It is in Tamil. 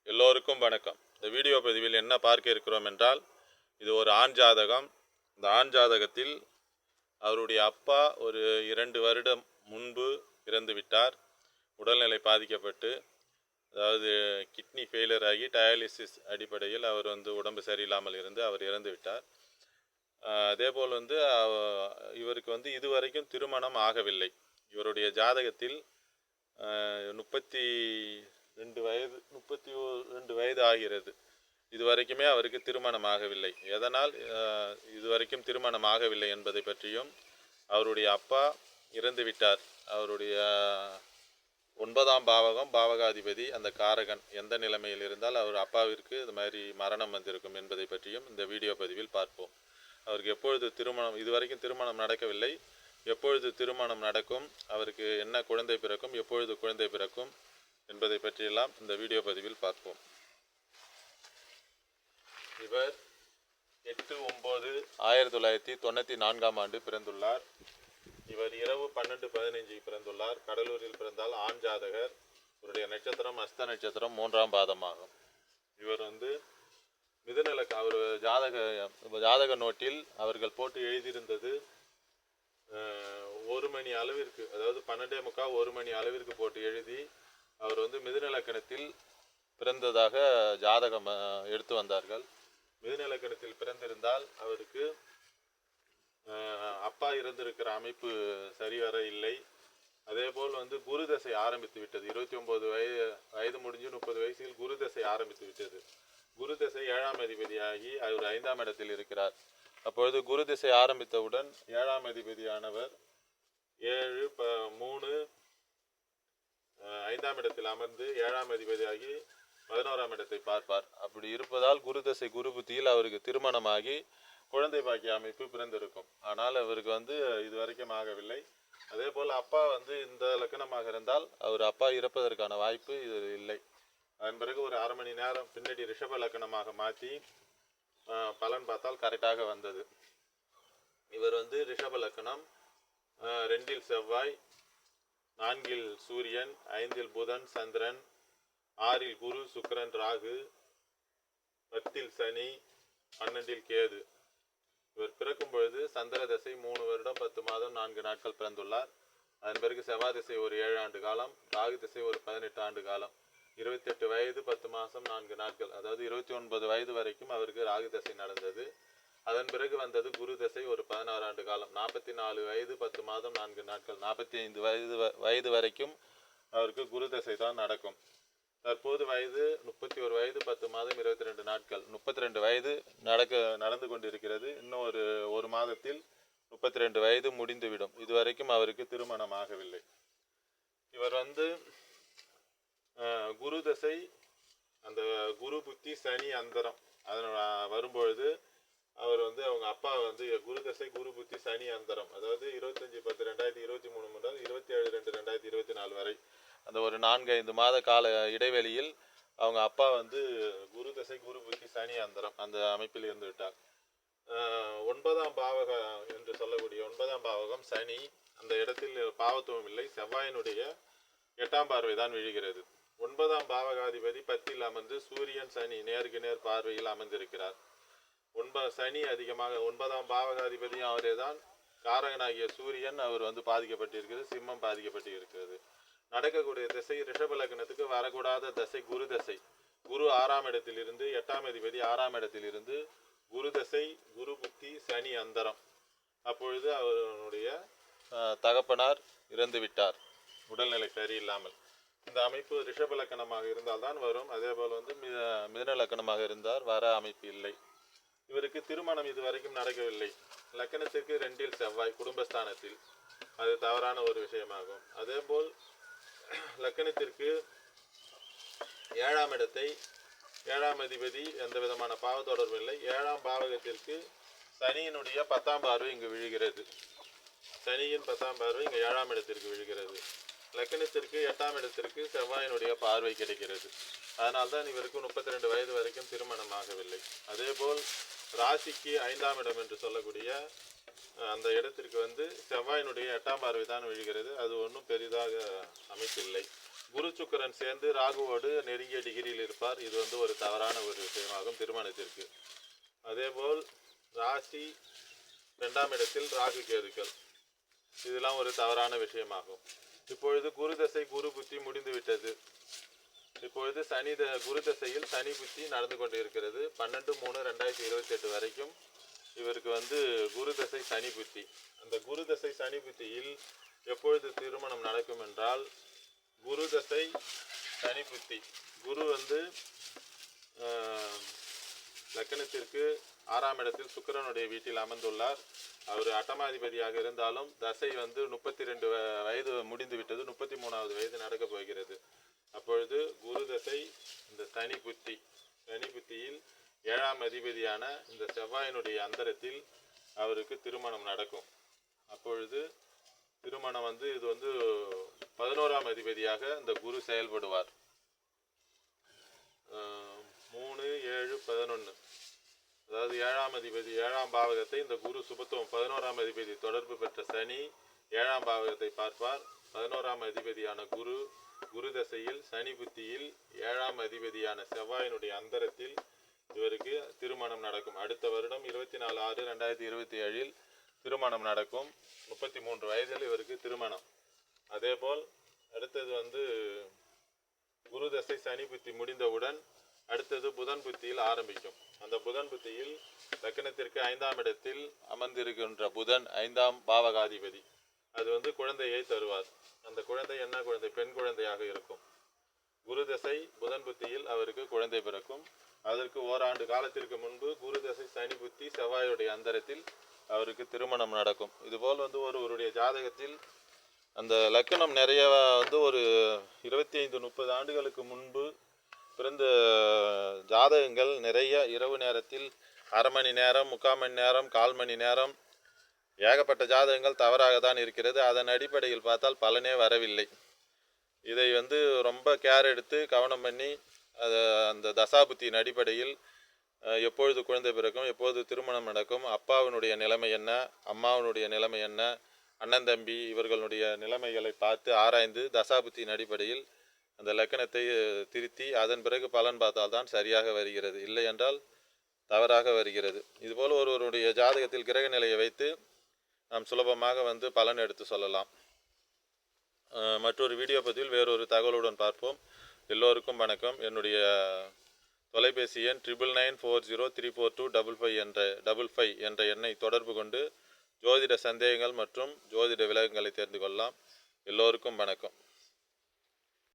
எல்லோருக்கும் வணக்கம். இந்த வீடியோ பதிவில் என்ன பார்க்க இருக்கிறோம் என்றால், இது ஒரு ஆண் ஜாதகம். இந்த ஆண் ஜாதகத்தில் அவருடைய அப்பா ஒரு 2 வருடம் முன்பு இறந்து விட்டார். உடல்நிலை பாதிக்கப்பட்டு, அதாவது கிட்னி ஃபெயிலியர் ஆகி டயாலிசிஸ் அடிப்படையில் அவர் உடம்பு சரியில்லாமல் இருந்து அவர் இறந்து விட்டார். அதேபோல் இவருக்கு இதுவரைக்கும் திருமணம் ஆகவில்லை. இவருடைய ஜாதகத்தில் 32 வயது ஆகிறது. இதுவரைக்குமே அவருக்கு திருமணம் ஆகவில்லை. எதனால் இதுவரைக்கும் திருமணம் ஆகவில்லை என்பதை பற்றியும், அவருடைய அப்பா இறந்து விட்டார். அவருடைய 9ஆம் பாவகம் பாவகாதிபதி அந்த காரகன் எந்த நிலைமையில் இருந்தால் அவர் அப்பாவிற்கு இது மாதிரி மரணம் வந்திருக்கும் என்பதை பற்றியும் இந்த வீடியோ பதிவில் பார்ப்போம். அவருக்கு எப்பொழுது இதுவரைக்கும் திருமணம் நடக்கவில்லை, எப்பொழுது திருமணம் நடக்கும், அவருக்கு என்ன குழந்தை பிறக்கும், எப்பொழுது குழந்தை பிறக்கும் என்பதை பற்றியெல்லாம் இந்த வீடியோ பதிவில் பார்ப்போம். இவர் 8/9/1994 ஆண்டு பிறந்துள்ளார். இவர் இரவு 12:15 பிறந்துள்ளார். கடலூரில் பிறந்தால் ஆண் ஜாதகர். இவருடைய நட்சத்திரம் அஸ்த நட்சத்திரம் 3ஆம் பாதமாகும். இவர் அவர் ஜாதக நோட்டில் அவர்கள் போட்டு எழுதியிருந்தது 1 மணி அளவிற்கு, அதாவது 12:45 1 மணி அளவிற்கு போட்டு எழுதி அவர் மிதுன லக்கணத்தில் பிறந்ததாக ஜாதகம் எடுத்து வந்தார்கள். மிதுன லக்கணத்தில் பிறந்திருந்தால் அவருக்கு அப்பா இறந்திருக்கிற அமைப்பு சரிவர இல்லை. அதேபோல் குரு தசை ஆரம்பித்து விட்டது. 29 வயது முடிஞ்சு 30 வயசில் குரு தசை ஆரம்பித்து விட்டது. குரு தசை 7ஆம் அதிபதியாகி அவர் 5ஆம் இடத்தில் இருக்கிறார். அப்பொழுது குரு திசை ஆரம்பித்தவுடன் 7ஆம் அதிபதியானவர் 5ஆம் இடத்தில் அமர்ந்து 7ஆம் அதிபதியாகி 11ஆம் இடத்தை பார்ப்பார். அப்படி இருப்பதால் குரு தசை குரு புத்தியில் அவருக்கு திருமணமாகி குழந்தை பாக்கிய அமைப்பு பிறந்திருக்கும். ஆனால் அவருக்கு இதுவரைக்கும் ஆகவில்லை. அதே போல் அப்பா இந்த லக்கணமாக இருந்தால் அவர் அப்பா இறப்பதற்கான வாய்ப்பு இது இல்லை. அதன் பிறகு ஒரு அரை மணி நேரம் பின்னாடி ரிஷப லக்கணமாக மாற்றி பலன் பார்த்தால் கரெக்டாக வந்தது. இவர் ரிஷப லக்கணம், 2இல் செவ்வாய், 4இல் சூரியன், 5இல் புதன் சந்திரன், 6இல் குரு சுக்கிரன் ராகு, 10இல் சனி, 12இல் கேது. இவர் பிறக்கும் பொழுது சந்திர தசை 3 வருடம் 10 மாதம் 4 நாட்கள் பிறந்துள்ளார். அதன் பிறகு செவ்வாய் திசை ஒரு 7 ஆண்டு காலம், ராகு திசை ஒரு 18 ஆண்டு காலம், 28 வயது 10 மாதம் 4 நாட்கள், அதாவது 29 வயது வரைக்கும் அவருக்கு ராகு தசை நடந்தது. அதன் பிறகு வந்தது குரு தசை ஒரு 16 ஆண்டு காலம், 44 வயது 10 மாதம் 4 நாட்கள், 45 வயது வரைக்கும் அவருக்கு குரு தசை தான் நடக்கும். தற்போது வயது 31 வயது 10 மாதம் 22 நாட்கள், 32 வயது நடந்து கொண்டிருக்கிறது. இன்னும் ஒரு மாதத்தில் 32 வயது முடிந்துவிடும். இதுவரைக்கும் அவருக்கு திருமணம் ஆகவில்லை. இவர் குரு தசை, அந்த குரு புத்தி சனி அந்தரம் வரும்பொழுது அவர் அவங்க அப்பா குரு தசை குரு புத்தி சனி அந்தரம், அதாவது 25/10/2023 முதல் 27/2/2024 வரை அந்த ஒரு 4-5 மாத கால இடைவெளியில் அவங்க அப்பா குரு தசை குரு புத்தி சனி அந்தரம் அந்த அமைப்பில் இருந்து விட்டார். 9ஆம் பாவகம் என்று சொல்லக்கூடிய 9ஆம் பாவகம் சனி, அந்த இடத்தில் பாவத்துவம் இல்லை. செவ்வாயினுடைய 8ஆம் பார்வை தான் விழுகிறது. 9ஆம் பாவகாதிபதி 10இல் அமர்ந்து சூரியன் சனி நேருக்கு நேர் பார்வையில் அமர்ந்திருக்கிறார். சனி அதிகமாக 9ஆம் பாவகாதிபதியும் அவரே தான். காரகனாகிய சூரியன் அவர் பாதிக்கப்பட்டிருக்கிறது, சிம்மம் பாதிக்கப்பட்டு இருக்கிறது. நடக்கக்கூடிய திசை ரிஷப லக்னத்துக்கு வரக்கூடாத தசை குரு தசை. குரு 6ஆம் இடத்திலிருந்து 8ஆம் அதிபதி 6ஆம் இடத்திலிருந்து குரு தசை குரு புத்தி சனி அந்தரம். அப்பொழுது அவருடைய தகப்பனார் இறந்து விட்டார், உடல்நிலை சரியில்லாமல். இந்த அமைப்பு ரிஷப லக்கணமாக இருந்தால் தான் வரும். அதே போல் மிதுன லக்கணமாக இருந்தால் வர அமைப்பு இல்லை. இவருக்கு திருமணம் இதுவரைக்கும் நடக்கவில்லை. லக்கணத்திற்கு 2இல் செவ்வாய் குடும்பஸ்தானத்தில், அது தவறான ஒரு விஷயமாகும். அதே போல் லக்கணத்திற்கு 7ஆம் இடத்தை 7ஆம் அதிபதி எந்த விதமான பாவ தொடர்பு இல்லை. 7ஆம் பாவகத்திற்கு சனியினுடைய 10ஆம் பார்வை இங்கு விழுகிறது. சனியின் 10ஆம் பார்வை இங்கு 7ஆம் இடத்திற்கு விழுகிறது. லக்கணத்திற்கு 8ஆம் இடத்திற்கு செவ்வாயினுடைய பார்வை கிடைக்கிறது. அதனால்தான் இவருக்கு 32 வயது வரைக்கும் திருமணம் ஆகவில்லை. அதேபோல் ராசிக்கு 5ஆம் இடம் என்று சொல்லக்கூடிய அந்த இடத்திற்கு செவ்வாயினுடைய 8ஆம் பார்வை தான் விழுகிறது. அது ஒன்றும் பெரிதாக அமைப்பில்லை. குரு சுக்கிரன் சேர்ந்து ராகுவோடு நெருங்கிய டிகிரியில் இருப்பார். இது வந்து ஒரு தவறான ஒரு விஷயமாகும் திருமணத்திற்கு. அதேபோல் ராசி 2ஆம் இடத்தில் ராகு கேதுக்கள், இதெல்லாம் ஒரு தவறான விஷயமாகும். இப்பொழுது குரு தசை குரு புத்தி முடிந்து விட்டது. இப்பொழுது குரு தசையில் சனி புத்தி நடந்து கொண்டு இருக்கிறது. 12/3/2028 வரைக்கும் இவருக்கு வந்து குரு தசை சனி புத்தி. அந்த குரு தசை சனி புத்தியில் எப்பொழுது திருமணம் நடக்கும் என்றால், குரு தசை சனி புத்தி, குரு வந்து லக்கணத்திற்கு 6ஆம் இடத்தில் சுக்கிரனுடைய வீட்டில் அமர்ந்துள்ளார். அவர் அட்டமாதிபதியாக இருந்தாலும் தசை வந்து 32 வயது முடிந்து விட்டது, 33வது வயது நடக்கப் போகிறது. அப்பொழுது குரு தசை இந்த சனி புத்தியில் 7ஆம் அதிபதியான இந்த செவ்வாயினுடைய அந்தரத்தில் அவருக்கு திருமணம் நடக்கும். அப்பொழுது திருமணம் வந்து இது வந்து 11ஆம் அதிபதியாக இந்த குரு செயல்படுவார். 3, 7, 11, அதாவது 7ஆம் அதிபதி 7ஆம் பாவகத்தை இந்த குரு சுபத்துவம் 11ஆம் அதிபதி தொடர்பு பெற்ற சனி 7ஆம் பாவகத்தை பார்ப்பார். 11ஆம் அதிபதியான குரு தசையில் சனி புத்தியில் 7ஆம் அதிபதியான செவ்வாயினுடைய அந்தரத்தில் இவருக்கு திருமணம் நடக்கும். அடுத்த வருடம் 24/6/2027 திருமணம் நடக்கும். 33 வயதில் இவருக்கு திருமணம். அதேபோல் அடுத்தது வந்து குரு தசை சனி புத்தி முடிந்தவுடன் அடுத்தது புதன் புத்தியில் ஆரம்பிக்கும். அந்த புதன் புத்தியில் லக்கணத்திற்கு 5ஆம் இடத்தில் அமர்ந்திருக்கின்ற புதன் 5ஆம் பாவகாதிபதி, அது வந்து குழந்தையை தருவார். அந்த குழந்தை என்ன குழந்தை? பெண் குழந்தையாக இருக்கும். குரு தசை புதன் புத்தியில் அவருக்கு குழந்தை பிறக்கும். அதற்கு ஓராண்டு காலத்திற்கு முன்பு குரு தசை சனி புத்தி செவ்வாயுடைய அந்தரத்தில் அவருக்கு திருமணம் நடக்கும். இதுபோல் வந்து ஒருவருடைய ஜாதகத்தில் அந்த லக்கணம் நிறைய வந்து ஒரு 25-30 ஆண்டுகளுக்கு முன்பு பிறந்த ஜாதகங்கள் நிறைய இரவு நேரத்தில் 1/2 மணி நேரம், 3/4 மணி நேரம், 1/4 மணி நேரம், ஏகப்பட்ட ஜாதகங்கள் தவறாக தான் இருக்கிறது. அதன் அடிப்படையில் பார்த்தால் பலனே வரவில்லை. இதை வந்து ரொம்ப கேர் எடுத்து கவனம் பண்ணி அந்த தசாபுத்தியின் அடிப்படையில் எப்பொழுது குழந்தை பிறக்கும், எப்பொழுது திருமணம் நடக்கும், அப்பாவினுடைய நிலைமை என்ன, அம்மாவினுடைய நிலைமை என்ன, அண்ணன் தம்பி இவர்களுடைய நிலைமைகளை பார்த்து ஆராய்ந்து தசாபுத்தியின் அடிப்படையில் அந்த லக்கணத்தை திருத்தி அதன் பிறகு பலன் பார்த்தால்தான் சரியாக வருகிறது. இல்லை என்றால் தவறாக வருகிறது. இதுபோல் ஒருவருடைய ஜாதகத்தில் கிரக நிலையை வைத்து நாம் சுலபமாக வந்து பலன் எடுத்து சொல்லலாம். மற்றொரு வீடியோ பதிவில் வேறொரு தகவலுடன் பார்ப்போம். எல்லோருக்கும் வணக்கம். என்னுடைய தொலைபேசி எண் 9940342555 என்ற எண்ணை தொடர்பு கொண்டு ஜோதிட சந்தேகங்கள் மற்றும் ஜோதிட விளக்கங்களை தெரிந்து கொள்ளலாம். எல்லோருக்கும் வணக்கம்.